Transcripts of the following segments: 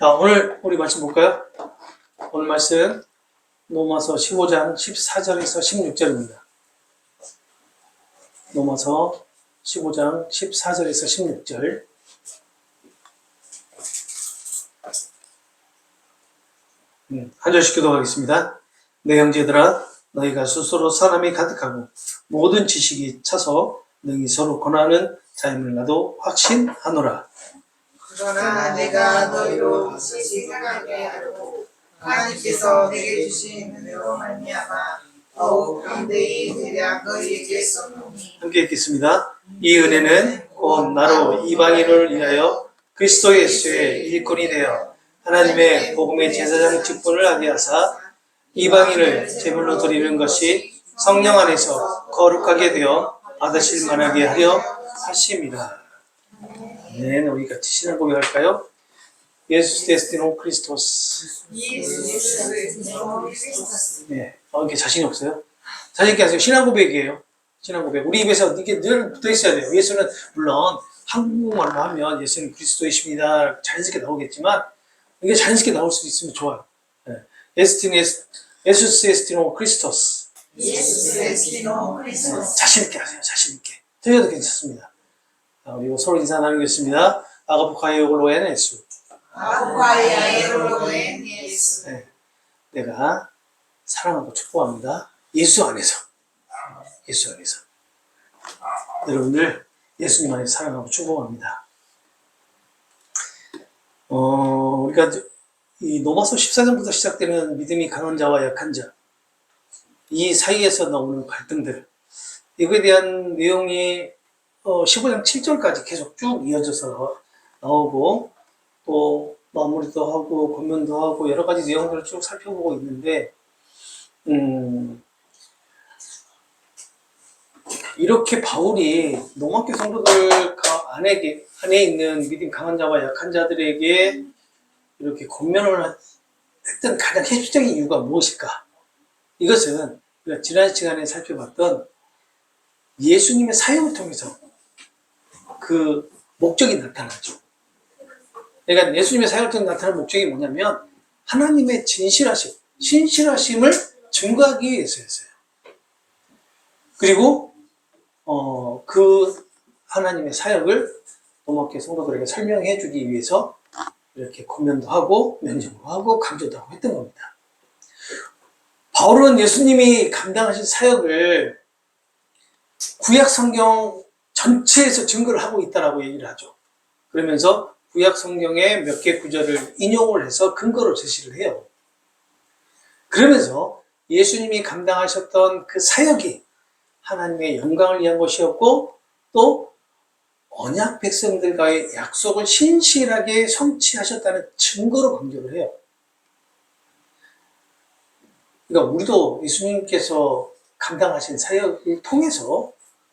자, 오늘 우리 말씀 볼까요? 오늘 말씀 로마서 15장 14절에서 16절입니다. 로마서 15장 14절에서 16절. 한 절씩 기도하겠습니다. 내 형제들아, 너희가 스스로 사람이 가득하고 모든 지식이 차서 능히 서로 권하는 자임을 나도 확신하노라. 그러나 내가 너희로 지식하게 하고 하나님께서 내게 주신 은혜로 말미암아 더욱 담대히 대략 너희에게 썼노니. 함께 읽겠습니다. 이 은혜는 곧 나로 이방인을 위하여 그리스도 예수의 일꾼이 되어 하나님의 복음의 제사장 직분을 하게 하사 이방인을 제물로 드리는 것이 성령 안에서 거룩하게 되어 받으실 만하게 하려 하심이라. 네, 우리 같이 신앙 고백할까요? 예수 데스티노 크리스토스. 네, 이렇게 자신이 없어요? 자신 있게 하세요. 신앙 고백이에요. 신앙 고백. 우리 입에서 이게 늘 붙어 있어야 돼요. 예수는 물론 한국말로 하면 예수는 그리스도이십니다. 자연스럽게 나오겠지만 이게 자연스럽게 나올 수 있으면 좋아요. 네. 예수 데스티노 크리스토스. 자신 있게 하세요. 자신 있게. 틀려도 괜찮습니다. 그리고 서로 인사 나누겠습니다. 아가포카이오글로엔 예수. 네, 내가 사랑하고 축복합니다. 예수 안에서. 예수 안에서. 여러분들 예수님 안에서 사랑하고 축복합니다. 우리가 이 로마서 14장부터 시작되는 믿음이 강한 자와 약한 자, 이 사이에서 나오는 갈등들, 이거에 대한 내용이 15장 7절까지 계속 쭉 이어져서 나오고 또 마무리도 하고 권면도 하고 여러 가지 내용들을 쭉 살펴보고 있는데 이렇게 바울이 로마교 성도들 안에 있는 믿음 강한 자와 약한 자들에게 이렇게 권면을 했던 가장 핵심적인 이유가 무엇일까? 이것은 우리가 지난 시간에 살펴봤던 예수님의 사역을 통해서 그 목적이 나타나죠. 그러니까 예수님의 사역을 통해 나타나는 목적이 뭐냐면 하나님의 신실하심을 증거하기 위해서였어요. 그리고 그 하나님의 사역을 로마교회 성도들에게 설명해 주기 위해서 이렇게 권면도 하고 면증도 하고 강조도 하고 했던 겁니다. 바울은 예수님이 감당하신 사역을 구약 성경 전체에서 증거를 하고 있다라고 얘기를 하죠. 그러면서 구약 성경의 몇 개 구절을 인용을 해서 근거로 제시를 해요. 그러면서 예수님이 감당하셨던 그 사역이 하나님의 영광을 위한 것이었고 또 언약 백성들과의 약속을 신실하게 성취하셨다는 증거로 강조를 해요. 그러니까 우리도 예수님께서 감당하신 사역을 통해서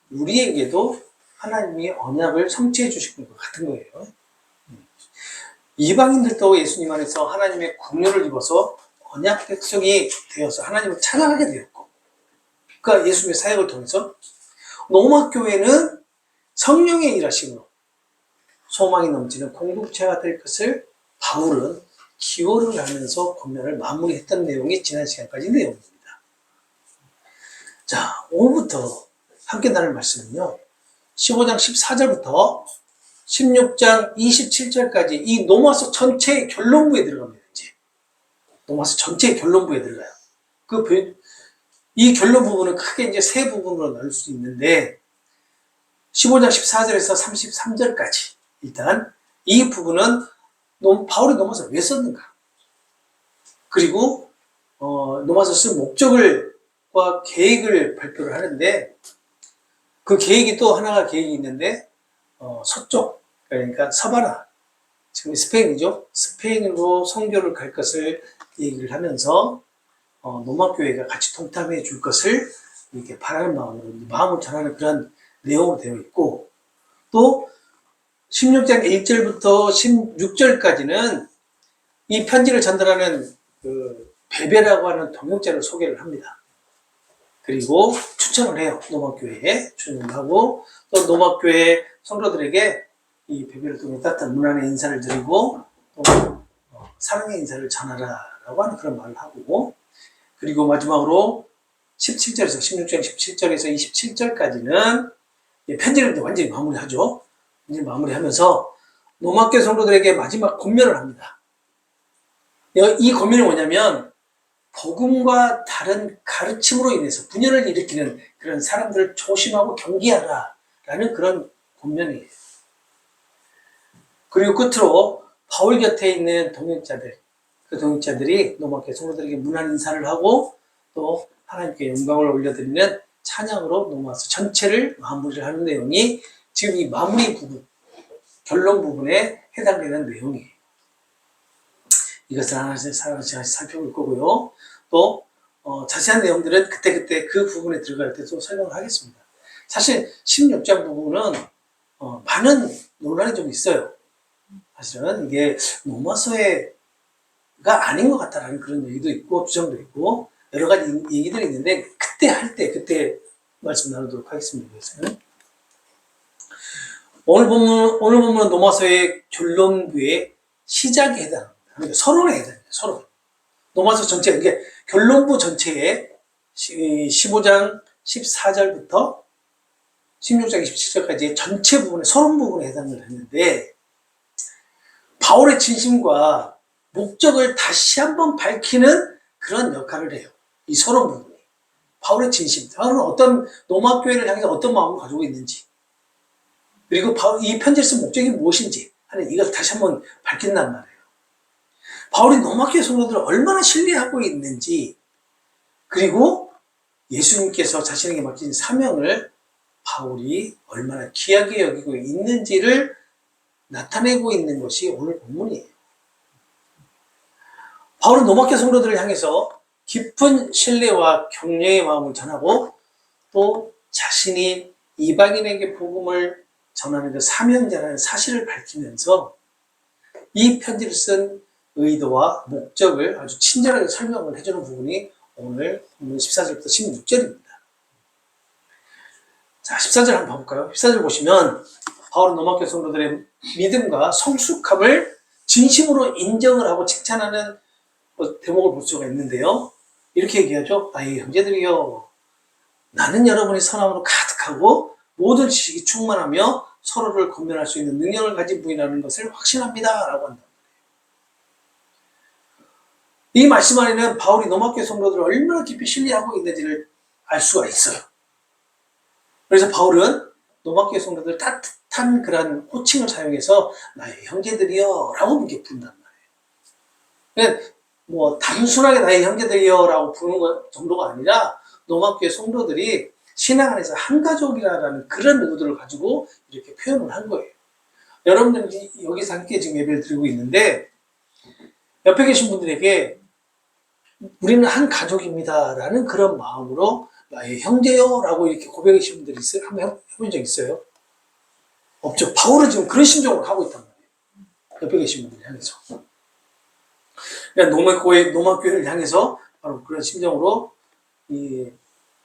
우리에게도 하나님이 언약을 성취해 주신 것 같은 거예요. 이방인들도 예수님 안에서 하나님의 긍휼을 입어서 언약 백성이 되어서 하나님을 찬양하게 되었고, 그러니까 예수님의 사역을 통해서 로마 교회는 성령의 일하심으로 소망이 넘치는 공동체가 될 것을 바울은 기원을 하면서 권면을 마무리했던 내용이 지난 시간까지 내용입니다. 자, 오늘부터 함께 나눌 말씀은요, 15장 14절부터 16장 27절까지 이 로마서 전체의 결론부에 들어갑니다. 이제 로마서 전체의 결론부에 들어가요. 이 결론 부분은 크게 이제 세 부분으로 나눌 수 있는데 15장 14절에서 33절까지 일단 이 부분은 바울이 로마서를 왜 썼는가, 그리고 로마서 쓴 목적과 계획을 발표를 하는데 그 계획이 또 하나가 계획이 있는데 서쪽, 그러니까 서바나, 지금 스페인이죠. 스페인으로 선교를 갈 것을 얘기를 하면서 로마 교회가 같이 통tam해 줄 것을 이렇게 바라는 마음을 전하는 그런 내용으로 되어 있고, 또 16장 1절부터 16절까지는 이 편지를 전달하는 그 베베라고 하는 동역자를 소개를 합니다. 그리고 추천을 해요. 로마교회에 추천하고 또 로마교회 성도들에게 이 베베를 통해 따뜻한 문안의 인사를 드리고 또 사랑의 인사를 전하라 라고 하는 그런 말을 하고, 그리고 마지막으로 17절에서 16장 17절에서 27절까지는 편지를 완전히 마무리하죠. 이제 마무리하면서 로마교회 성도들에게 마지막 권면을 합니다. 이 권면이 뭐냐면 복음과 다른 가르침으로 인해서 분열을 일으키는 그런 사람들을 조심하고 경계하라 라는 그런 권면이에요. 그리고 끝으로 바울 곁에 있는 동역자들, 그 동역자들이 로마교회 성도들에게 문안 인사를 하고 또 하나님께 영광을 올려드리는 찬양으로 로마서 전체를 마무리를 하는 내용이 지금 이 마무리 부분, 결론 부분에 해당되는 내용이에요. 이것을 하나씩 살펴볼 거고요. 또 자세한 내용들은 그때그때 그 부분에 들어갈 때 또 설명을 하겠습니다. 사실 16장 부분은 많은 논란이 좀 있어요. 사실은 이게 로마서가 아닌 것 같다라는 그런 얘기도 있고 주장도 있고 여러 가지 얘기들이 있는데 그때 말씀 나누도록 하겠습니다. 그래서는 오늘 본문은 로마서의 결론부의 시작에 해당합니다. 그러니까 서론에 해당합니다. 서론. 로마서 전체, 이게 결론부 전체에 15장 14절부터 16장 27절까지 전체 부분에 서론 부분에 해당을 했는데 바울의 진심과 목적을 다시 한번 밝히는 그런 역할을 해요. 이 서론 부분이. 바울의 진심. 바울은 어떤 로마 교회를 향해서 어떤 마음을 가지고 있는지 그리고 이 편지를 쓴 목적이 무엇인지 하는 이걸 다시 한번 밝힌단 말이에요. 바울이 로마 교회 성도들을 얼마나 신뢰하고 있는지 그리고 예수님께서 자신에게 맡긴 사명을 바울이 얼마나 귀하게 여기고 있는지를 나타내고 있는 것이 오늘 본문이에요. 바울은 로마 교회 성도들을 향해서 깊은 신뢰와 격려의 마음을 전하고 또 자신이 이방인에게 복음을 전하는 그 사명자라는 사실을 밝히면서 이 편지를 쓴 의도와 목적을 아주 친절하게 설명을 해주는 부분이 오늘 본문 14절부터 16절입니다. 자, 14절 한번 봐볼까요? 14절 보시면 바울은 로마 교회 성도들의 믿음과 성숙함을 진심으로 인정을 하고 칭찬하는 대목을 볼 수가 있는데요. 이렇게 얘기하죠. 아이 형제들이여, 나는 여러분의 선함으로 가득하고 모든 지식이 충만하며 서로를 권면할 수 있는 능력을 가진 분이라는 것을 확신합니다. 라고 한다. 이 말씀 안에는 바울이 로마 교회 성도들을 얼마나 깊이 신뢰하고 있는지를 알 수가 있어요. 그래서 바울은 로마 교회 성도들 따뜻한 그런 호칭을 사용해서 나의 형제들이여 라고 이렇게 부른단 말이에요. 뭐 단순하게 나의 형제들이여 라고 부르는 것 정도가 아니라 로마 교회 성도들이 신앙 안에서 한 가족이라는 그런 의도를 가지고 이렇게 표현을 한 거예요. 여러분들이 여기서 함께 지금 예배를 드리고 있는데 옆에 계신 분들에게 우리는 한 가족입니다 라는 그런 마음으로 나의 형제요 라고 이렇게 고백하신 분들이 있어요? 한번 해본 적 있어요? 없죠. 바울은 지금 그런 심정으로 하고 있단 말이에요. 옆에 계신 분들 향해서. 그러니까 로마 교회를 향해서 바로 그런 심정으로 이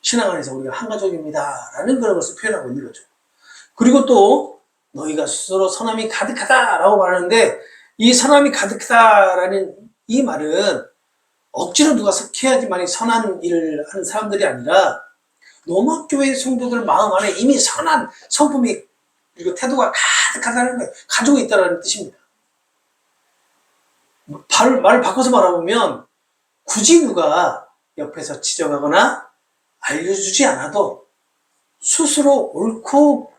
신앙 안에서 우리가 한 가족입니다 라는 그런 것을 표현하고 있는 거죠. 그리고 또 너희가 스스로 선함이 가득하다 라고 말하는데 이 선함이 가득하다라는 이 말은 억지로 누가 석해야지만 선한 일을 하는 사람들이 아니라 로마 교회 성도들 마음 안에 이미 선한 성품이 그리고 태도가 가득하다는 거예요. 가지고 있다는 뜻입니다. 말을 바꿔서 말하면 굳이 누가 옆에서 지적하거나 알려주지 않아도 스스로 옳고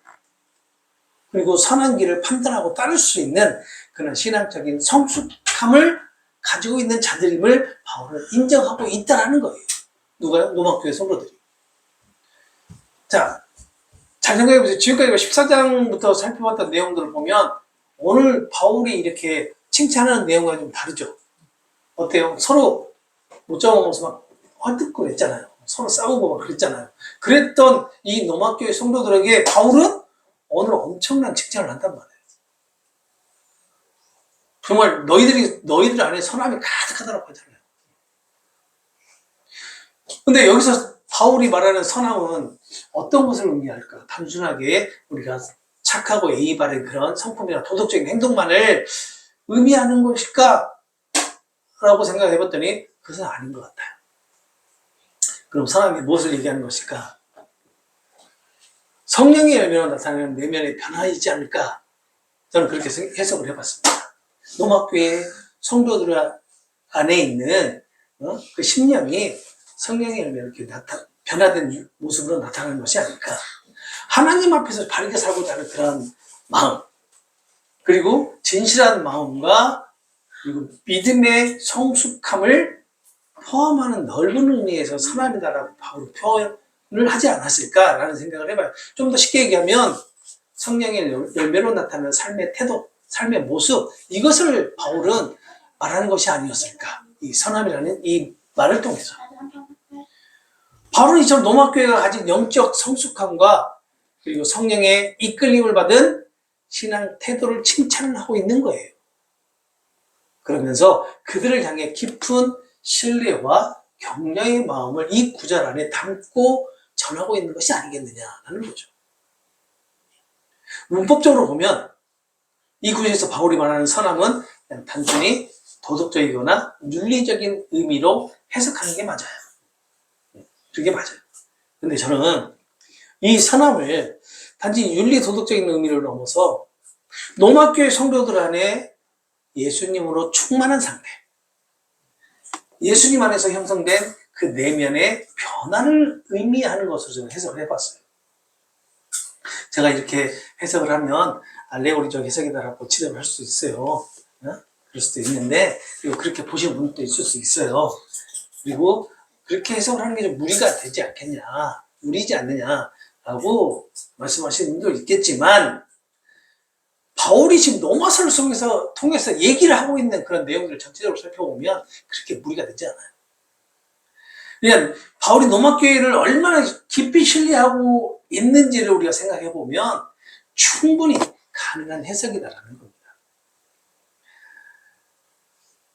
그리고 선한 길을 판단하고 따를 수 있는 그런 신앙적인 성숙함을 가지고 있는 자들임을 바울은 인정하고 있다는 거예요. 누가요? 로마 교회 성도들이. 자, 잘 생각해보세요. 지금까지 14장부터 살펴봤던 내용들을 보면 오늘 바울이 이렇게 칭찬하는 내용과 좀 다르죠. 어때요? 서로 못 잡아먹어서 막 헐뜯거렸잖아요. 서로 싸우고 막 그랬잖아요. 그랬던 이 로마 교회 성도들에게 바울은 오늘 엄청난 칭찬을 한단 말이에요. 정말 너희들 안에 선함이 가득하다고 하잖아요. 근데 여기서 바울이 말하는 선함은 어떤 것을 의미할까? 단순하게 우리가 착하고 예의 바른 그런 성품이나 도덕적인 행동만을 의미하는 것일까? 라고 생각해 봤더니 그것은 아닌 것 같아요. 그럼 선함이 무엇을 얘기하는 것일까? 성령의 열매로 나타나는 내면의 변화이지 않을까? 저는 그렇게 해석을 해봤습니다. 노마교회 성도들 안에 있는 그 심령이 성령의 열매로 이렇게 변화된 모습으로 나타나는 것이 아닐까? 하나님 앞에서 바르게 살고자 하는 그런 마음, 그리고 진실한 마음과 그리고 믿음의 성숙함을 포함하는 넓은 의미에서 선함이다라고 바울은 표현을 하지 않았을까라는 생각을 해봐요. 좀 더 쉽게 얘기하면 성령의 열매로 나타나는 삶의 태도, 삶의 모습, 이것을 바울은 말하는 것이 아니었을까? 이 선함이라는 이 말을 통해서. 바울은 이처럼 로마교회가 가진 영적 성숙함과 그리고 성령의 이끌림을 받은 신앙 태도를 칭찬하고 있는 거예요. 그러면서 그들을 향해 깊은 신뢰와 격려의 마음을 이 구절 안에 담고 전하고 있는 것이 아니겠느냐라는 거죠. 문법적으로 보면 이 구절에서 바울이 말하는 선함은 그냥 단순히 도덕적이거나 윤리적인 의미로 해석하는 게 맞아요. 그게 맞아요. 근데 저는 이 선함을 단지 윤리 도덕적인 의미를 넘어서 로마교회 성도들 안에 예수님으로 충만한 상태, 예수님 안에서 형성된 그 내면의 변화를 의미하는 것으로 저는 해석을 해봤어요. 제가 이렇게 해석을 하면 알레고리적 해석이다라고 지적을 할 수 있어요. 그럴 수도 있는데, 그리고 그렇게 보시는 분도 있을 수 있어요. 그리고 그렇게 해석을 하는 게 좀 무리가 되지 않겠냐, 무리지 않느냐라고 말씀하시는 분도 있겠지만, 바울이 지금 로마서를 통해서 얘기를 하고 있는 그런 내용들을 전체적으로 살펴보면 그렇게 무리가 되지 않아요. 그냥 바울이 로마교회를 얼마나 깊이 신뢰하고 있는지를 우리가 생각해 보면 충분히 가능한 해석이다라는 겁니다.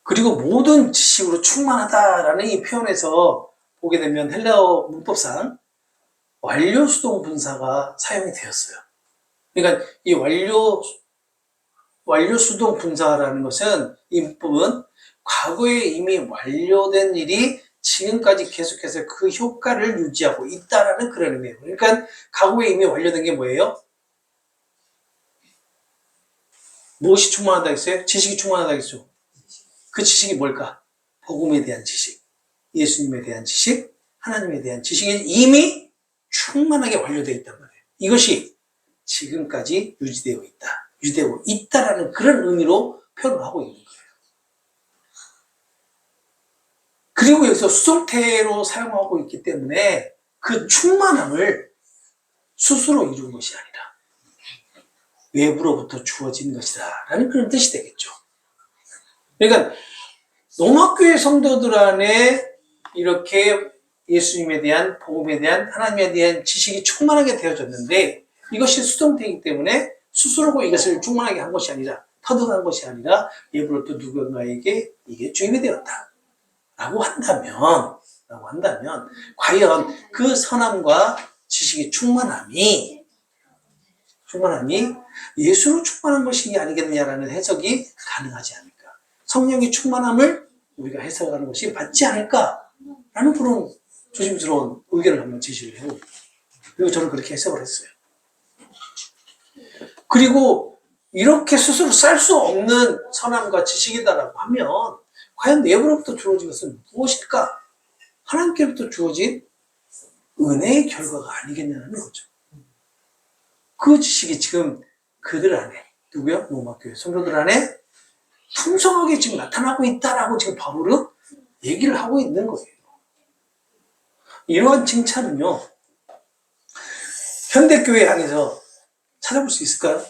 그리고 모든 지식으로 충만하다라는 이 표현에서 보게 되면 헬라어 문법상 완료수동 분사가 사용이 되었어요. 그러니까 이 완료수동 분사라는 것은 이 문법은 과거에 이미 완료된 일이 지금까지 계속해서 그 효과를 유지하고 있다라는 그런 의미예요. 그러니까 과거에 이미 완료된 게 뭐예요? 무엇이 충만하다 했어요? 지식이 충만하다 했죠. 그 지식이 뭘까? 복음에 대한 지식, 예수님에 대한 지식, 하나님에 대한 지식이 이미 충만하게 완료되어 있단 말이에요. 이것이 지금까지 유지되고 있다라는 그런 의미로 표현을 하고 있는 거예요. 그리고 여기서 수동태로 사용하고 있기 때문에 그 충만함을 스스로 이룬 것이 아니라 외부로부터 주어진 것이다 라는 그런 뜻이 되겠죠. 그러니까 로마교회 성도들 안에 이렇게 예수님에 대한, 복음에 대한, 하나님에 대한 지식이 충만하게 되어졌는데 이것이 수동태이기 때문에 스스로 이것을 충만하게 한 것이 아니라, 터득한 것이 아니라 외부로부터 누군가에게 이게 주입이 되었다 라고 한다면 과연 그 선함과 지식의 충만함이 예수로 충만한 것이 아니겠느냐라는 해석이 가능하지 않을까. 성령의 충만함을 우리가 해석하는 것이 맞지 않을까라는 그런 조심스러운 의견을 한번 제시를 해요. 그리고 저는 그렇게 해석을 했어요. 그리고 이렇게 스스로 쌀 수 없는 선함과 지식이다라고 하면 과연 내부로부터 주어진 것은 무엇일까? 하나님께로부터 주어진 은혜의 결과가 아니겠냐는 거죠. 그 지식이 지금 그들 안에, 누구요? 로마교회 성도들 안에 풍성하게 지금 나타나고 있다라고 지금 바울은 얘기를 하고 있는 거예요. 이러한 칭찬은요, 현대교회 안에서 찾아볼 수 있을까요?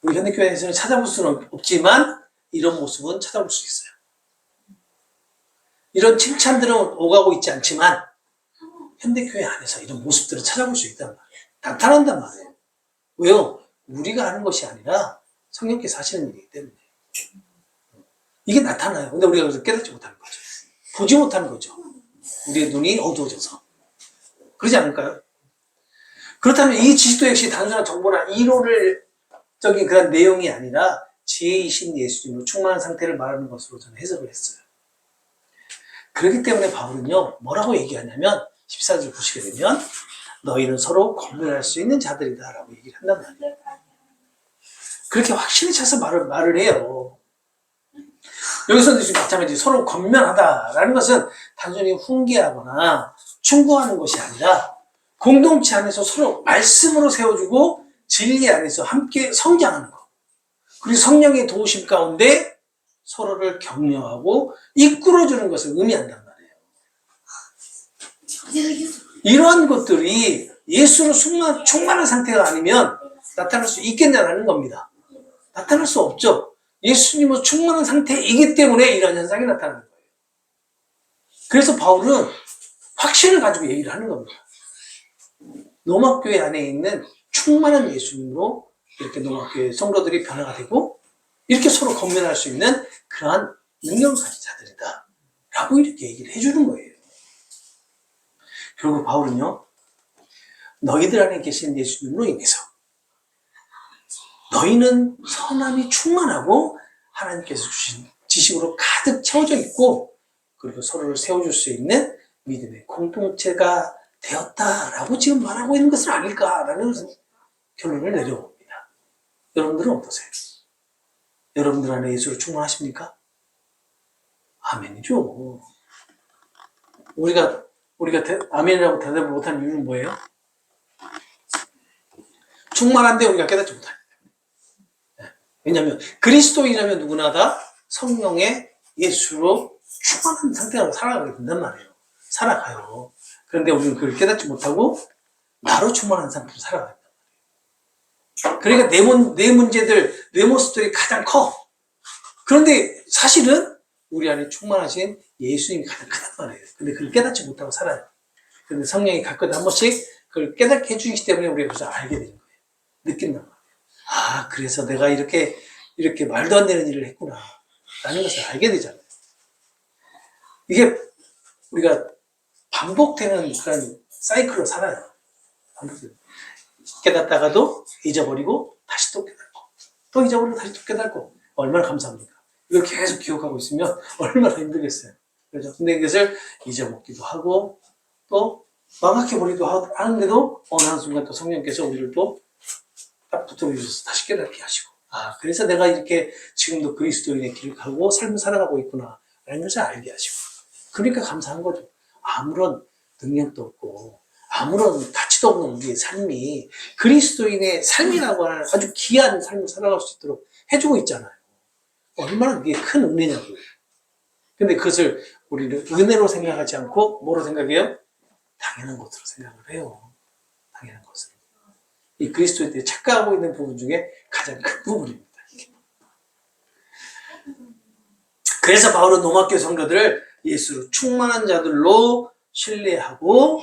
우리 현대교회에서는 찾아볼 수는 없지만 이런 모습은 찾아볼 수 있어요. 이런 칭찬들은 오가고 있지 않지만 현대교회 안에서 이런 모습들을 찾아볼 수 있단 말이에요. 나타난단 말이에요. 왜요? 우리가 하는 것이 아니라 성령께서 하시는 일이기 때문에 이게 나타나요. 근데 우리가 그래서 깨닫지 못하는 거죠. 보지 못하는 거죠. 우리의 눈이 어두워져서. 그러지 않을까요? 그렇다면 이 지식도 역시 단순한 정보나 이론적인 그런 내용이 아니라 지혜이신 예수님으로 충만한 상태를 말하는 것으로 저는 해석을 했어요. 그렇기 때문에 바울은요, 뭐라고 얘기하냐면 14절 보시게 되면 너희는 서로 권면할 수 있는 자들이다 라고 얘기를 한단 말이에요. 그렇게 확실히 차서 말을 해요. 여기서 지금 마찬가지 서로 권면하다라는 것은 단순히 훈계하거나 충고하는 것이 아니라 공동체 안에서 서로 말씀으로 세워주고 진리 안에서 함께 성장하는 것. 그리고 성령의 도우심 가운데 서로를 격려하고 이끌어주는 것을 의미한단 말이에요. 이러한 것들이 예수로 충만한 상태가 아니면 나타날 수 있겠냐라는 겁니다. 나타날 수 없죠. 예수님은 충만한 상태이기 때문에 이러한 현상이 나타나는 거예요. 그래서 바울은 확신을 가지고 얘기를 하는 겁니다. 로마교회 안에 있는 충만한 예수님으로 이렇게 로마교회 성도들이 변화가 되고 이렇게 서로 권면할 수 있는 그러한 능력을 가진 자들이다 라고 이렇게 얘기를 해주는 거예요. 결국 바울은요, 너희들 안에 계신 예수님으로 인해서 너희는 선함이 충만하고 하나님께서 주신 지식으로 가득 채워져 있고 그리고 서로를 세워줄 수 있는 믿음의 공동체가 되었다라고 지금 말하고 있는 것은 아닐까라는 결론을 내려봅니다. 여러분들은 어떠세요? 여러분들 안에 예수로 충만하십니까? 아멘이죠. 우리가 아멘이라고 대답을 못하는 이유는 뭐예요? 충만한데 우리가 깨닫지 못합니다. 왜냐하면 그리스도인이라면 누구나 다 성령의 예수로 충만한 상태로 살아가게 된단 말이에요. 살아가요. 그런데 우리는 그걸 깨닫지 못하고 나로 충만한 상태로 살아간단 말이에요. 그러니까 내 문제들, 내 모습들이 가장 커. 그런데 사실은 우리 안에 충만하신 예수님이 가장 크단 말이에요. 근데 그걸 깨닫지 못하고 살아요. 그런데 성령이 가끔 한 번씩 그걸 깨닫게 해주시기 때문에 우리가 그것을 알게 되는 거예요. 느낀단 말이에요. 아, 그래서 내가 이렇게 말도 안 되는 일을 했구나. 라는 것을 알게 되잖아요. 이게 우리가 반복되는 그런 사이클로 살아요. 깨닫다가도 잊어버리고 다시 또 깨닫고 또 잊어버리고 다시 또 깨닫고 얼마나 감사합니까? 이걸 계속 기억하고 있으면 얼마나 힘들겠어요. 그렇죠? 근데 이것을 잊어먹기도 하고 또 망각해버리기도 하는데도 어느 한순간 또 성령께서 우리를 또 딱 붙들어주셔서 다시 깨닫게 하시고 아, 그래서 내가 이렇게 지금도 그리스도인의 길을 가고 삶을 살아가고 있구나 라는 것을 알게 하시고 그러니까 감사한 거죠. 아무런 능력도 없고 아무런 가치도 없는 우리의 삶이 그리스도인의 삶이라고 하는 아주 귀한 삶을 살아갈 수 있도록 해주고 있잖아요. 얼마나 그게 큰 은혜냐고요. 근데 그것을 우리는 은혜로 생각하지 않고 뭐로 생각해요? 당연한 것으로 생각을 해요. 당연한 것으로. 이 그리스도인들이 착각하고 있는 부분 중에 가장 큰 부분입니다. 그래서 바울은 로마교회 성도들을 예수로 충만한 자들로 신뢰하고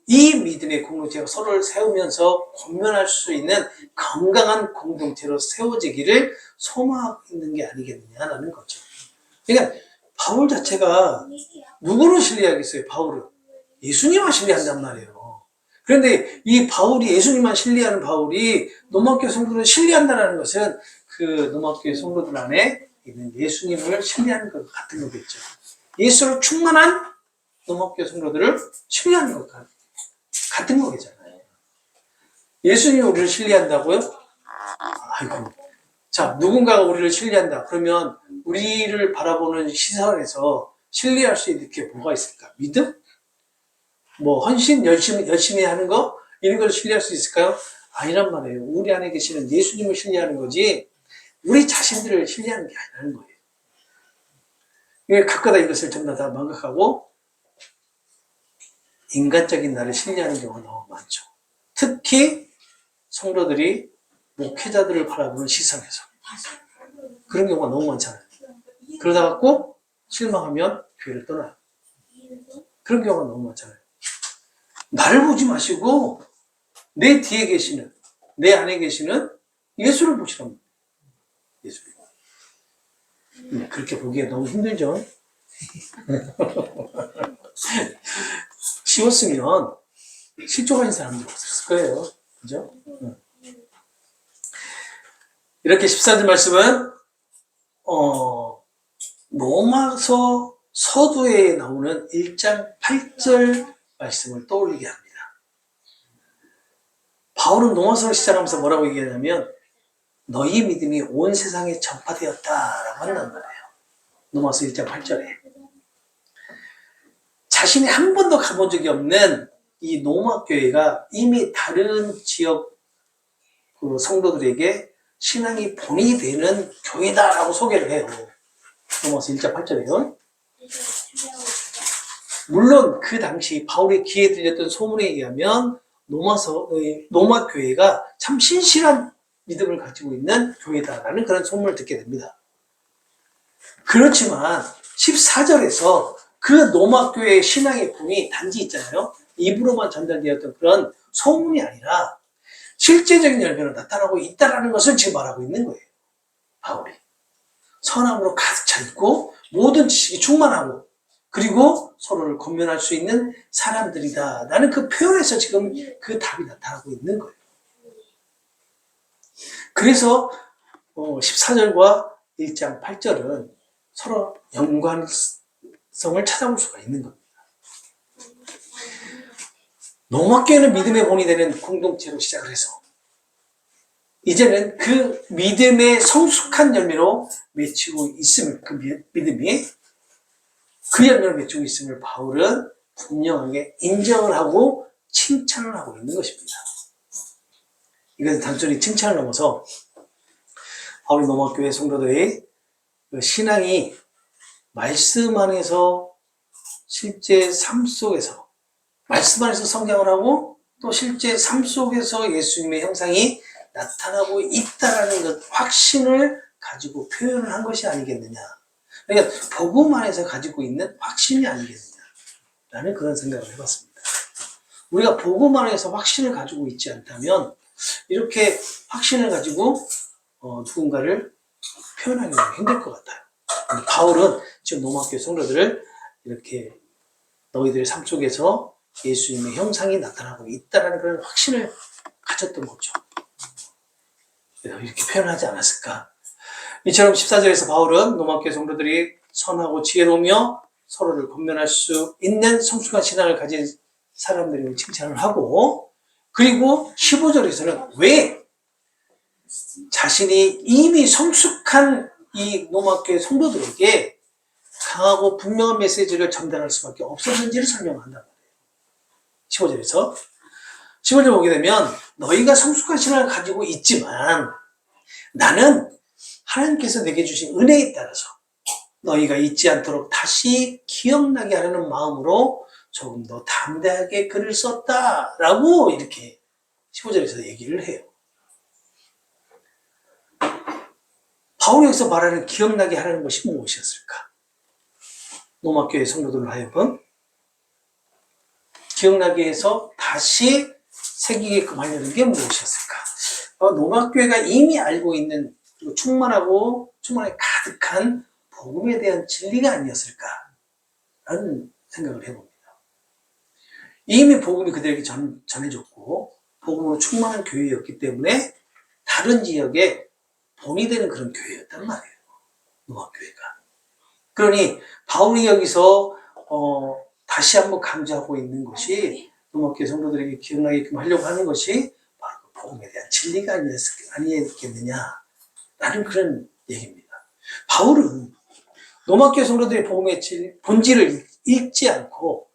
이 믿음의 공동체가 서로를 세우면서 권면할 수 있는 건강한 공동체로 세워지기를 소망하고 있는 게 아니겠느냐라는 거죠. 그러니까 바울 자체가 누구를 신뢰하겠어요? 바울은 예수님만 신뢰한단 말이에요. 그런데 이 바울이 예수님만 신뢰하는 바울이 로마교회 성도를 신뢰한다는 것은 그 로마교회 성도들 안에 있는 예수님을 신뢰하는 것 같은 거겠죠. 예수로 충만한 로마교회 성도들을 신뢰하는 것 같은 거겠잖아요. 예수님이 우리를 신뢰한다고요? 아이고. 자, 누군가가 우리를 신뢰한다. 그러면 우리를 바라보는 시선에서 신뢰할 수 있는 게 뭐가 있을까? 믿음? 뭐 헌신, 열심히 하는 거? 이런 걸 신뢰할 수 있을까요? 아니란 말이에요. 우리 안에 계시는 예수님을 신뢰하는 거지 우리 자신들을 신뢰하는 게 아니라는 거예요. 가끔가다 이것을 전부 다 망각하고 인간적인 나를 신뢰하는 경우가 너무 많죠. 특히 성도들이 목회자들을 바라보는 시선에서 그런 경우가 너무 많잖아요. 그러다가 꼭 실망하면 교회를 떠나요. 그런 경우가 너무 많잖아요. 나를 보지 마시고 내 뒤에 계시는 내 안에 계시는 예수를 보시라고. 예수를. 그렇게 보기가 너무 힘들죠. 쉬웠으면 실족한 사람들 없었을 거예요. 그죠? 이렇게 14절 말씀은 로마서 서두에 나오는 1장 8절 말씀을 떠올리게 합니다. 바울은 로마서를 시작하면서 뭐라고 얘기하냐면 너희 믿음이 온 세상에 전파되었다라고 한단 말이에요. 로마서 1장 8절에. 자신이 한 번도 가본 적이 없는 이 로마 교회가 이미 다른 지역 그 성도들에게 신앙이 본이 되는 교회다라고 소개를 해요. 로마서 1장 8절에요. 물론 그 당시 바울의 귀에 들렸던 소문에 의하면 로마 교회가 참 신실한 믿음을 가지고 있는 교회다라는 그런 소문을 듣게 됩니다. 그렇지만 14절에서 그 로마 교회의 신앙의 분이 단지 있잖아요. 입으로만 전달되었던 그런 소문이 아니라 실제적인 열매로 나타나고 있다는 것을 지금 말하고 있는 거예요. 바울이. 선함으로 가득 차 있고 모든 지식이 충만하고 그리고 서로를 권면할 수 있는 사람들이다. 라는 그 표현에서 지금 그 답이 나타나고 있는 거예요. 그래서 14절과 1장 8절은 서로 연관성을 찾아볼 수가 있는 겁니다. 로마교회는 믿음의 본이 되는 공동체로 시작을 해서 이제는 그 믿음의 성숙한 열매로 맺히고 있음을, 그 믿음이 그 열매로 맺히고 있음을 바울은 분명하게 인정을 하고 칭찬을 하고 있는 것입니다. 이것은 단순히 칭찬을 넘어서 바울이 로마교회 성도들의 신앙이 말씀 안에서 실제 삶 속에서 말씀 안에서 성장을 하고 또 실제 삶 속에서 예수님의 형상이 나타나고 있다라는 것 확신을 가지고 표현을 한 것이 아니겠느냐. 그러니까 복음 안에서 가지고 있는 확신이 아니겠느냐라는 그런 생각을 해봤습니다. 우리가 복음 안에서 확신을 가지고 있지 않다면 이렇게 확신을 가지고 누군가를 표현하기 힘들 것 같아요. 바울은 지금 로마교회 성도들을 이렇게 너희들의 삶 속에서 예수님의 형상이 나타나고 있다는 그런 확신을 가졌던 거죠. 이렇게 표현하지 않았을까? 이처럼 14절에서 바울은 로마교회 성도들이 선하고 지혜로우며 서로를 권면할 수 있는 성숙한 신앙을 가진 사람들이라고 칭찬을 하고, 그리고 15절에서는 왜 자신이 이미 성숙한 이 로마교회 성도들에게 강하고 분명한 메시지를 전달할 수밖에 없었는지를 설명한단 말이에요. 15절에서 15절 보게 되면 너희가 성숙한 신앙을 가지고 있지만 나는 하나님께서 내게 주신 은혜에 따라서 너희가 잊지 않도록 다시 기억나게 하려는 마음으로 조금 더 담대하게 글을 썼다라고 이렇게 15절에서 얘기를 해요. 바울이 여기서 말하는 기억나게 하라는 것이 무엇이었을까? 로마교회 성도들을 하여금 기억나게 해서 다시 새기게끔 하려는 게 무엇이었을까? 로마교회가 이미 알고 있는 그리고 충만하고 충만하게 가득한 복음에 대한 진리가 아니었을까라는 생각을 해봅니다. 이미 복음이 그들에게 전해졌고 복음으로 충만한 교회였기 때문에 다른 지역에 본이 되는 그런 교회였단 말이에요. 로마교회가. 그러니 바울이 여기서 다시 한번 강조하고 있는 것이 로마교회 성도들에게 기억나게끔 하려고 하는 것이 바로 그 복음에 대한 진리가 아니었겠느냐라는 그런 얘기입니다. 바울은 로마교회 성도들의 복음의 본질을 잊지 않고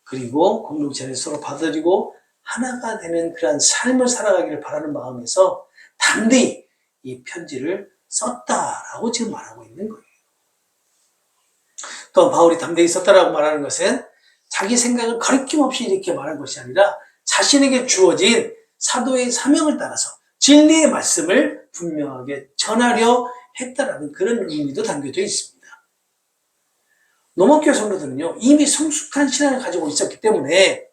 그리고 공동체 안에서 서로 받아들이고 하나가 되는 그러한 삶을 살아가기를 바라는 마음에서 담대히 이 편지를 썼다라고 지금 말하고 있는 거예요. 또 바울이 담대히 썼다라고 말하는 것은 자기 생각을 거리낌없이 이렇게 말한 것이 아니라 자신에게 주어진 사도의 사명을 따라서 진리의 말씀을 분명하게 전하려 했다라는 그런 의미도 담겨져 있습니다. 로마교회 성도들은요, 이미 성숙한 신앙을 가지고 있었기 때문에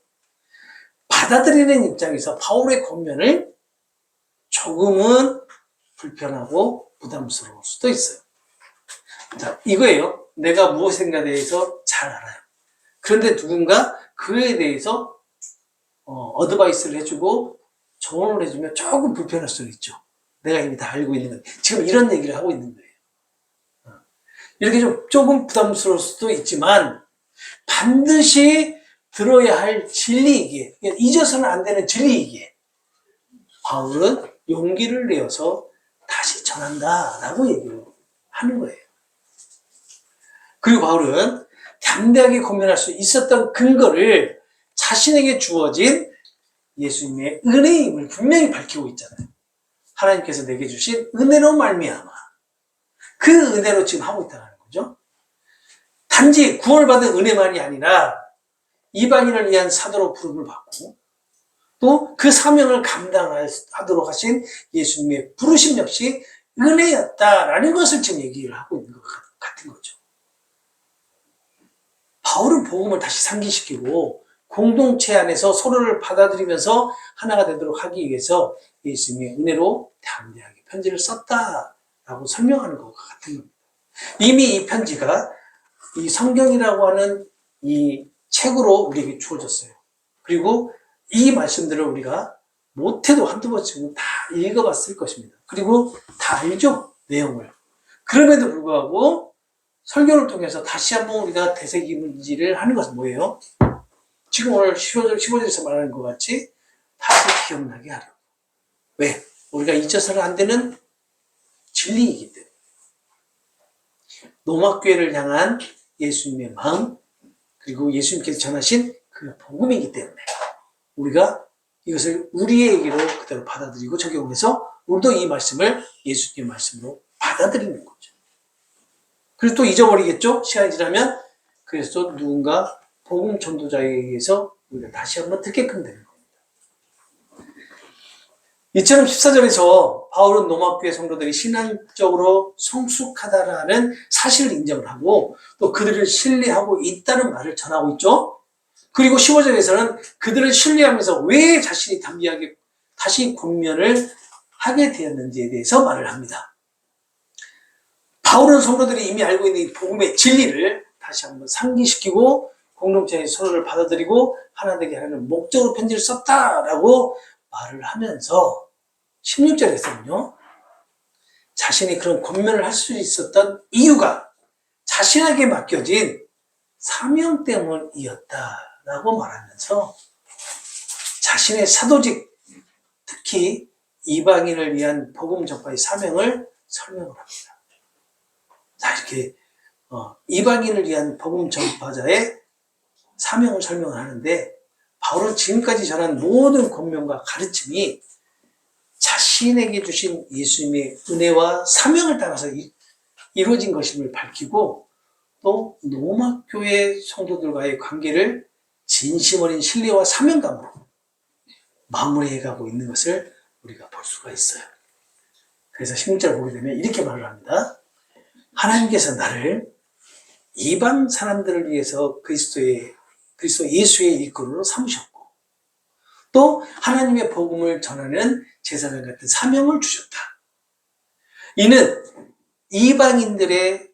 받아들이는 입장에서 바울의 권면을 조금은 불편하고 부담스러울 수도 있어요. 자, 이거예요. 내가 무엇인가에 대해서 잘 알아요. 그런데 누군가 그에 대해서 어드바이스를 해주고 조언을 해주면 조금 불편할 수는 있죠. 내가 이미 다 알고 있는 건 지금 이런 얘기를 하고 있는 거예요. 이렇게 조금 부담스러울 수도 있지만 반드시 들어야 할 진리이기에, 잊어서는 안 되는 진리이기에 바울은 용기를 내어서 다시 전한다라고 얘기를 하는 거예요. 그리고 바울은 담대하게 고민할 수 있었던 근거를 자신에게 주어진 예수님의 은혜의 힘을 분명히 밝히고 있잖아요. 하나님께서 내게 주신 은혜로 말미암아 그 은혜로 지금 하고 있다는 거죠. 단지 구원을 받은 은혜만이 아니라 이방인을 위한 사도로 부름을 받고 또 그 사명을 감당하도록 하신 예수님의 부르심 역시 은혜였다라는 것을 지금 얘기를 하고 있는 것 같은 거죠. 바울은 복음을 다시 상기시키고 공동체 안에서 서로를 받아들이면서 하나가 되도록 하기 위해서 예수님의 은혜로 담대하게 편지를 썼다라고 설명하는 것 같은 겁니다. 이미 이 편지가 이 성경이라고 하는 이 책으로 우리에게 주어졌어요. 그리고 이 말씀들을 우리가 못해도 한두 번씩은 다 읽어봤을 것입니다. 그리고 다 알죠, 내용을. 그럼에도 불구하고 설교를 통해서 다시 한번 우리가 되새김질을 하는 것은 뭐예요? 지금 오늘 15절에서 말하는 것 같이 다시 기억나게 하려고. 왜? 우리가 잊어서는 안 되는 진리이기 때문에. 노마교회를 향한 예수님의 마음, 그리고 예수님께서 전하신 그 복음이기 때문에 우리가 이것을 우리의 얘기로 그대로 받아들이고 적용해서 우리도 이 말씀을 예수님의 말씀으로 받아들이는 거죠. 그래서 또 잊어버리겠죠? 시간이 지나면. 그래서 또 누군가 복음 전도자에 의해서 우리가 다시 한번 듣게끔 되는 겁니다. 이처럼 14절에서 바울은 로마교회 성도들이 신앙적으로 성숙하다라는 사실을 인정을 하고 또 그들을 신뢰하고 있다는 말을 전하고 있죠. 그리고 15절에서는 그들을 신뢰하면서 왜 자신이 담대하게 다시 권면을 하게 되었는지에 대해서 말을 합니다. 바울은 성도들이 이미 알고 있는 이 복음의 진리를 다시 한번 상기시키고 공동체의 서로를 받아들이고 하나 되게 하는 목적으로 편지를 썼다라고 말을 하면서 16절에서는요. 자신이 그런 권면을 할 수 있었던 이유가 자신에게 맡겨진 사명 때문이었다라고 말하면서 자신의 사도직, 특히 이방인을 위한 복음 전파의 사명을 설명을 합니다. 자, 이렇게 이방인을 위한 복음 전파자의 사명을 설명을 하는데 바울은 지금까지 전한 모든 권면과 가르침이 자신에게 주신 예수님의 은혜와 사명을 따라서 이루어진 것임을 밝히고 또 로마교회 성도들과의 관계를 진심 어린 신뢰와 사명감으로 마무리해가고 있는 것을 우리가 볼 수가 있어요. 그래서 16절을 보게 되면 이렇게 말을 합니다. 하나님께서 나를 이방 사람들을 위해서 그리스도 예수의 일꾼으로 삼으셨고 또 하나님의 복음을 전하는 제사장 같은 사명을 주셨다. 이는 이방인들이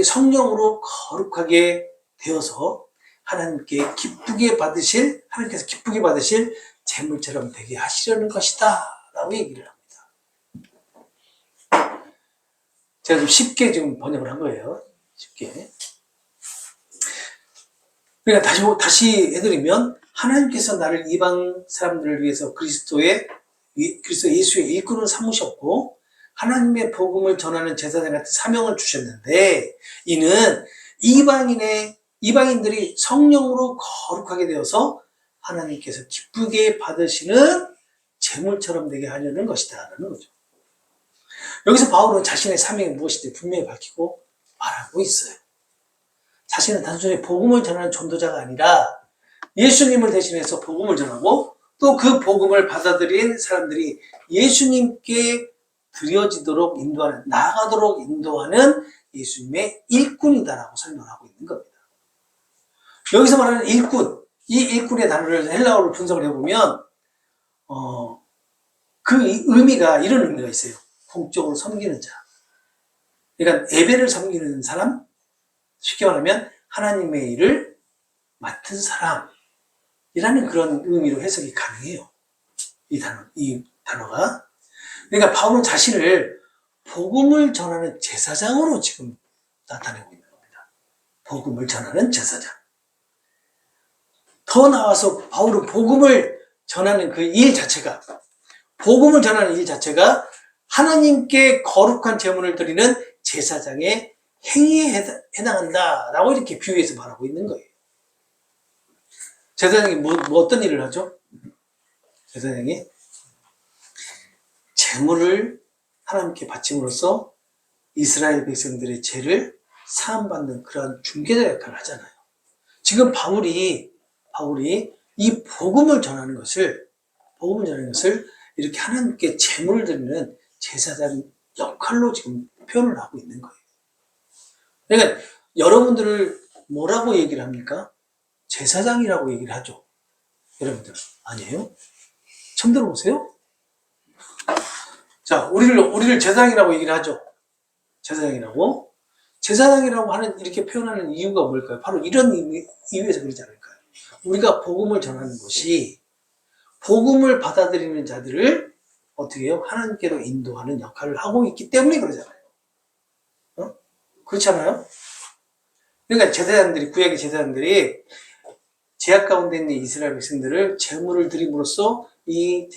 성령으로 거룩하게 되어서 하나님께서 기쁘게 받으실 제물처럼 되게 하시려는 것이다 라고 얘기를 합니다. 제가 좀 쉽게 지금 번역을 한 거예요. 쉽게. 그러니까 다시 해드리면 하나님께서 나를 이방 사람들을 위해서 그리스도 예수의 일꾼을 삼으셨고 하나님의 복음을 전하는 제사장 같은 사명을 주셨는데 이는 이방인들이 성령으로 거룩하게 되어서 하나님께서 기쁘게 받으시는 제물처럼 되게 하려는 것이다 라는 거죠. 여기서 바울은 자신의 사명이 무엇인지 분명히 밝히고 말하고 있어요. 자신은 단순히 복음을 전하는 전도자가 아니라 예수님을 대신해서 복음을 전하고 또 그 복음을 받아들인 사람들이 예수님께 드려지도록 나아가도록 인도하는 예수님의 일꾼이다라고 설명하고 있는 겁니다. 여기서 말하는 일꾼, 이 일꾼의 단어를 헬라어로 분석을 해보면 그 의미가 이런 의미가 있어요. 공적으로 섬기는 자. 그러니까 예배를 섬기는 사람, 쉽게 말하면 하나님의 일을 맡은 사람이라는 그런 의미로 해석이 가능해요. 이 단어가. 그러니까 바울은 자신을 복음을 전하는 제사장으로 지금 나타내고 있는 겁니다. 복음을 전하는 제사장. 더 나와서 바울은 복음을 전하는 그 일 자체가, 복음을 전하는 일 자체가 하나님께 거룩한 제물을 드리는 제사장의 행위에 해당한다라고 이렇게 비유해서 말하고 있는 거예요. 제사장이 뭐 어떤 일을 하죠? 제사장이 제물을 하나님께 바침으로써 이스라엘 백성들의 죄를 사함받는 그러한 중개자 역할을 하잖아요. 지금 바울이 이 복음을 전하는 것을 이렇게 하나님께 제물을 드리는 제사장 역할로 지금 표현을 하고 있는 거예요. 그러니까 여러분들을 뭐라고 얘기를 합니까? 제사장이라고 얘기를 하죠. 여러분들 아니에요? 처음 들어보세요? 자, 우리를 제사장이라고 얘기를 하죠. 제사장이라고 하는, 이렇게 표현하는 이유가 뭘까요? 바로 이런 이유에서 그러지 않을까요? 우리가 복음을 전하는 것이 복음을 받아들이는 자들을 어떻게 해요? 하나님께로 인도하는 역할을 하고 있기 때문에 그러잖아요. 그렇지 않아요? 그러니까 구약의 제사장들이 죄악 가운데 있는 이스라엘 백성들을 제물을 드림으로써 이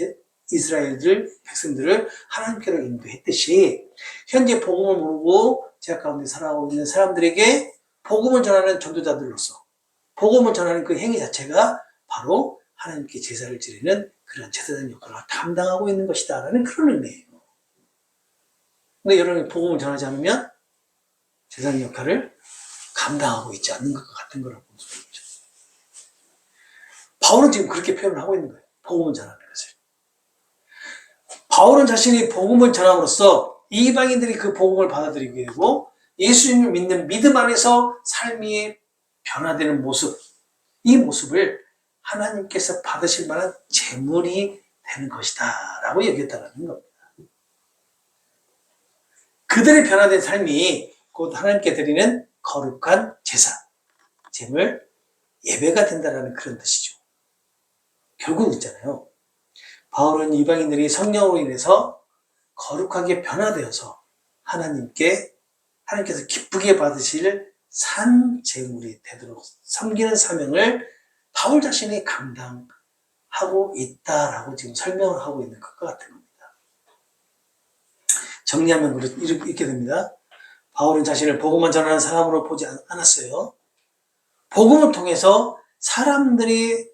이스라엘들 백성들을 하나님께로 인도했듯이, 현재 복음을 모르고 죄악 가운데 살아가고 있는 사람들에게 복음을 전하는 전도자들로서 복음을 전하는 그 행위 자체가 바로 하나님께 제사를 드리는 그런 제사장 역할을 담당하고 있는 것이다 라는 그런 의미예요. 근데 여러분이 복음을 전하지 않으면 제사장 역할을 감당하고 있지 않는 것 같은 거라고 볼 수 있죠. 바울은 지금 그렇게 표현을 하고 있는 거예요. 복음을 전하는 것을. 바울은 자신이 복음을 전함으로써 이방인들이 그 복음을 받아들이게 되고 예수님을 믿는 믿음 안에서 삶이 변화되는 모습, 이 모습을 하나님께서 받으실 만한 제물이 되는 것이다 라고 얘기했다는 겁니다. 그들의 변화된 삶이 곧 하나님께 드리는 거룩한 제사, 제물, 예배가 된다는 그런 뜻이죠. 결국 있잖아요. 바울은 이방인들이 성령으로 인해서 거룩하게 변화되어서 하나님께서 기쁘게 받으실 산 제물이 되도록 섬기는 사명을 바울 자신이 감당하고 있다라고 지금 설명을 하고 있는 것과 같은 겁니다. 정리하면 이렇게 됩니다. 바울은 자신을 복음만 전하는 사람으로 보지 않았어요. 복음을 통해서 사람들의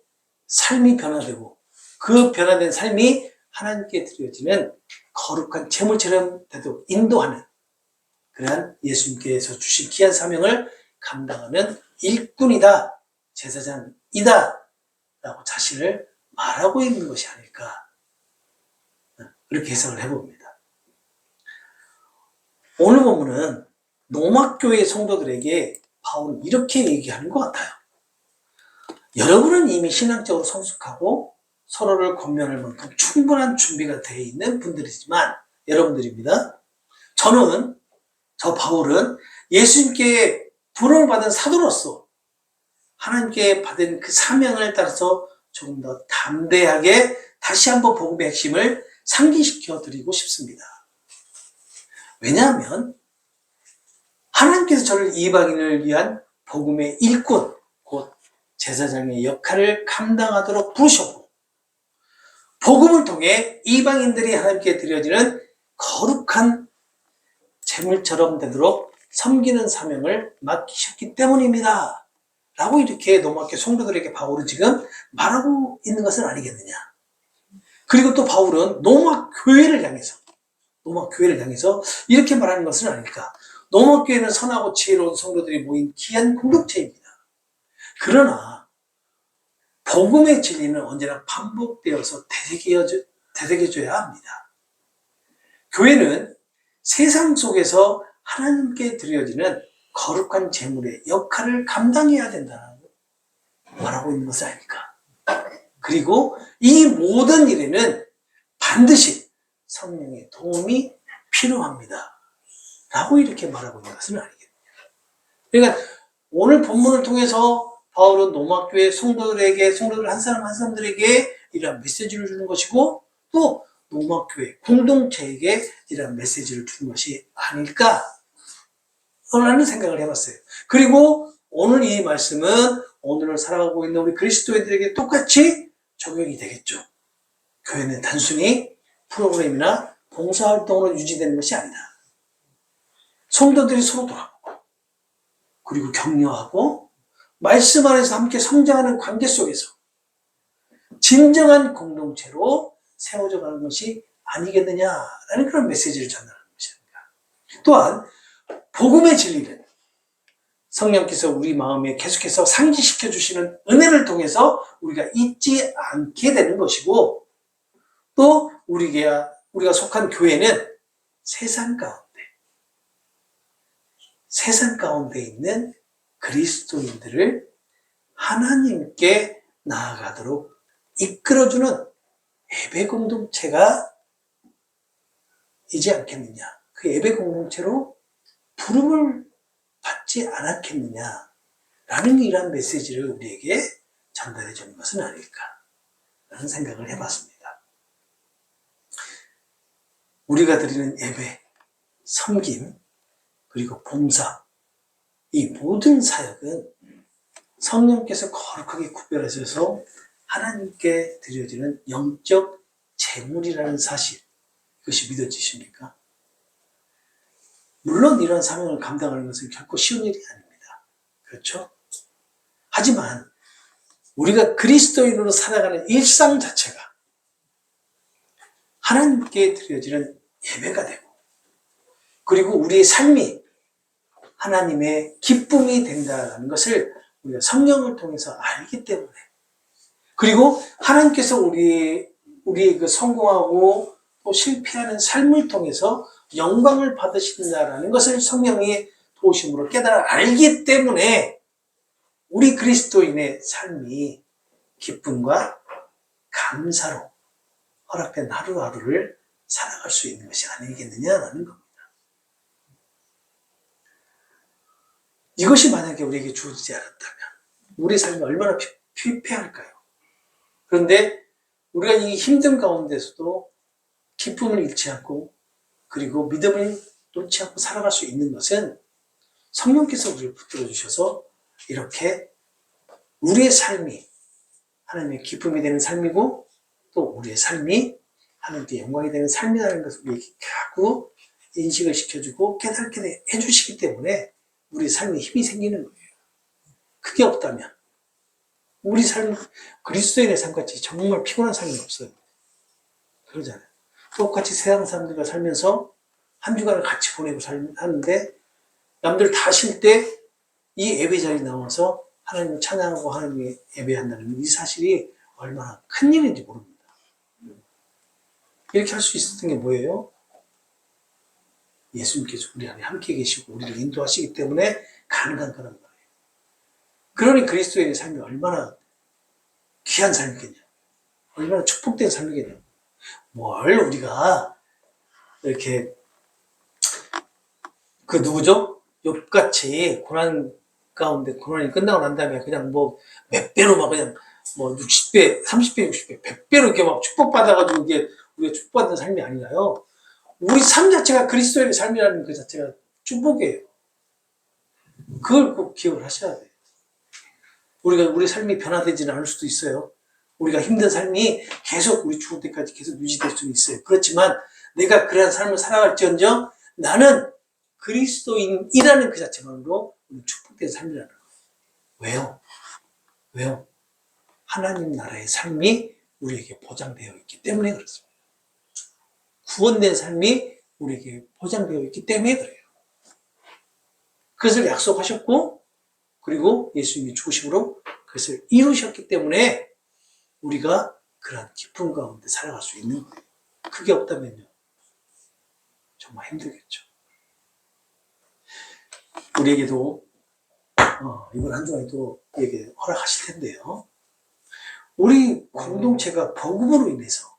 삶이 변화되고 그 변화된 삶이 하나님께 드려지는 거룩한 제물처럼 되도록 인도하는 그러한 예수님께서 주신 귀한 사명을 감당하는 일꾼이다, 제사장이다 라고 자신을 말하고 있는 것이 아닐까, 그렇게 해석을 해봅니다. 오늘 본문은 로마교회 성도들에게 바울은 이렇게 얘기하는 것 같아요. 여러분은 이미 신앙적으로 성숙하고 서로를 권면할 만큼 충분한 준비가 되어 있는 분들이지만, 여러분들입니다. 저 바울은 예수님께 부름을 받은 사도로서 하나님께 받은 그 사명을 따라서 조금 더 담대하게 다시 한번 복음의 핵심을 상기시켜 드리고 싶습니다. 왜냐하면 하나님께서 저를 이방인을 위한 복음의 일꾼, 곧 제사장의 역할을 감당하도록 부르셨고, 복음을 통해 이방인들이 하나님께 드려지는 거룩한 제물처럼 되도록 섬기는 사명을 맡기셨기 때문입니다 라고 이렇게 로마교회 성도들에게 바울은 지금 말하고 있는 것은 아니겠느냐. 그리고 또 바울은 로마교회를 향해서 이렇게 말하는 것은 아닐까. 로마교회는 선하고 지혜로운 성도들이 모인 귀한 공동체입니다. 그러나 복음의 진리는 언제나 반복되어서 되새겨져야 합니다. 교회는 세상 속에서 하나님께 드려지는 거룩한 제물의 역할을 감당해야 된다고 말하고 있는 것은 아닙니까? 그리고 이 모든 일에는 반드시 성령의 도움이 필요합니다 라고 이렇게 말하고 있는 것은 아니겠네요. 그러니까 오늘 본문을 통해서 바울은 로마교회 성도들 한 사람들에게 이러한 메시지를 주는 것이고, 또 로마교회 공동체에게 이러한 메시지를 주는 것이 아닐까, 라는 생각을 해봤어요. 그리고 오늘 이 말씀은 오늘을 살아가고 있는 우리 그리스도인들에게 똑같이 적용이 되겠죠. 교회는 단순히 프로그램이나 봉사활동으로 유지되는 것이 아니다. 성도들이 서로 돌아보고 그리고 격려하고 말씀 안에서 함께 성장하는 관계 속에서 진정한 공동체로 세워져 가는 것이 아니겠느냐라는 그런 메시지를 전달하는 것입니다. 또한 복음의 진리는 성령께서 우리 마음에 계속해서 상기시켜 주시는 은혜를 통해서 우리가 잊지 않게 되는 것이고, 또 우리가 속한 교회는 세상 가운데 있는 그리스도인들을 하나님께 나아가도록 이끌어주는 예배 공동체가 이지 않겠느냐. 그 예배 공동체로 부름을 받지 않았겠느냐라는 이러한 메시지를 우리에게 전달해 주는 것은 아닐까라는 생각을 해봤습니다. 우리가 드리는 예배, 섬김, 그리고 봉사, 이 모든 사역은 성령께서 거룩하게 구별하셔서 하나님께 드려지는 영적 제물이라는 사실, 이것이 믿어지십니까? 물론 이런 사명을 감당하는 것은 결코 쉬운 일이 아닙니다. 그렇죠? 하지만 우리가 그리스도인으로 살아가는 일상 자체가 하나님께 드려지는 예배가 되고, 그리고 우리의 삶이 하나님의 기쁨이 된다는 것을 우리가 성령을 통해서 알기 때문에, 그리고 하나님께서 우리의 그 성공하고 또 실패하는 삶을 통해서 영광을 받으신다라는 것을 성령의 도우심으로 깨달아 알기 때문에 우리 그리스도인의 삶이 기쁨과 감사로 허락된 하루하루를 살아갈 수 있는 것이 아니겠느냐라는 겁니다. 이것이 만약에 우리에게 주어지지 않았다면 우리 삶이 얼마나 피폐할까요? 그런데 우리가 이 힘든 가운데서도 기쁨을 잃지 않고, 그리고 믿음을 놓지 않고 살아갈 수 있는 것은 성령께서 우리를 붙들어 주셔서 이렇게 우리의 삶이 하나님의 기쁨이 되는 삶이고, 또 우리의 삶이 하나님께 영광이 되는 삶이라는 것을 우리에게 자꾸 인식을 시켜주고 깨닫게 해주시기 때문에 우리 삶에 힘이 생기는 거예요. 그게 없다면 우리 삶, 그리스도인의 삶같이 정말 피곤한 삶이 없어요. 그러잖아요. 똑같이 세상 사람들과 살면서 한 주간을 같이 보내고 하는데, 남들 다 쉴 때 이 예배 자리에 나와서 하나님을 찬양하고 하나님을 예배한다는 이 사실이 얼마나 큰 일인지 모릅니다. 이렇게 할 수 있었던 게 뭐예요? 예수님께서 우리 안에 함께 계시고 우리를 인도하시기 때문에 가능한 거란 말이에요. 그러니 그리스도인의 삶이 얼마나 귀한 삶이겠냐, 얼마나 축복된 삶이겠냐. 뭘 우리가 이렇게 그 누구죠? 욥같이 고난 가운데 고난이 끝나고 난 다음에 그냥 뭐 몇 배로 막 그냥 뭐 60배, 30배, 60배, 100배로 이렇게 막 축복받아가지고 이게 우리가 축복받는 삶이 아니라요. 우리 삶 자체가 그리스도인의 삶이라는 그 자체가 축복이에요. 그걸 꼭 기억을 하셔야 돼요. 우리 삶이 변화되지는 않을 수도 있어요. 우리가 힘든 삶이 계속 우리 죽을 때까지 계속 유지될 수는 있어요. 그렇지만 내가 그러한 삶을 살아갈지언정 나는 그리스도인이라는 그 자체만으로 축복된 삶이라는 거예요. 왜요? 하나님 나라의 삶이 우리에게 보장되어 있기 때문에 그렇습니다. 구원된 삶이 우리에게 보장되어 있기 때문에 그래요. 그것을 약속하셨고, 그리고 예수님이 죽으심으로 그것을 이루셨기 때문에 우리가 그런 기쁨 가운데 살아갈 수 있는 거예요. 그게 없다면요, 정말 힘들겠죠. 우리에게도 이번 한 주간에도 우리에게 허락하실 텐데요, 우리 공동체가 복음으로 인해서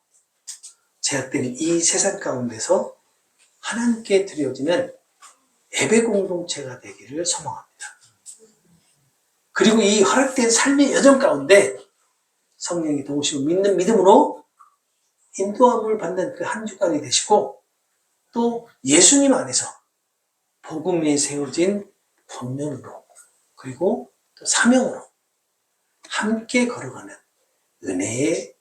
제약된 이 세상 가운데서 하나님께 드려지는 예배 공동체가 되기를 소망합니다. 그리고 이 허락된 삶의 여정 가운데 성령이 도우시고 믿는 믿음으로 인도함을 받는 그 한 주간이 되시고, 또 예수님 안에서 복음에 세워진 권면으로 그리고 또 사명으로 함께 걸어가는 은혜의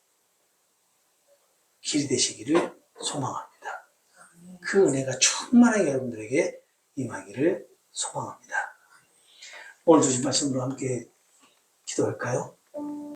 길이 되시기를 소망합니다. 그 은혜가 충만하게 여러분들에게 임하기를 소망합니다. 오늘 주신 말씀으로 함께 기도할까요?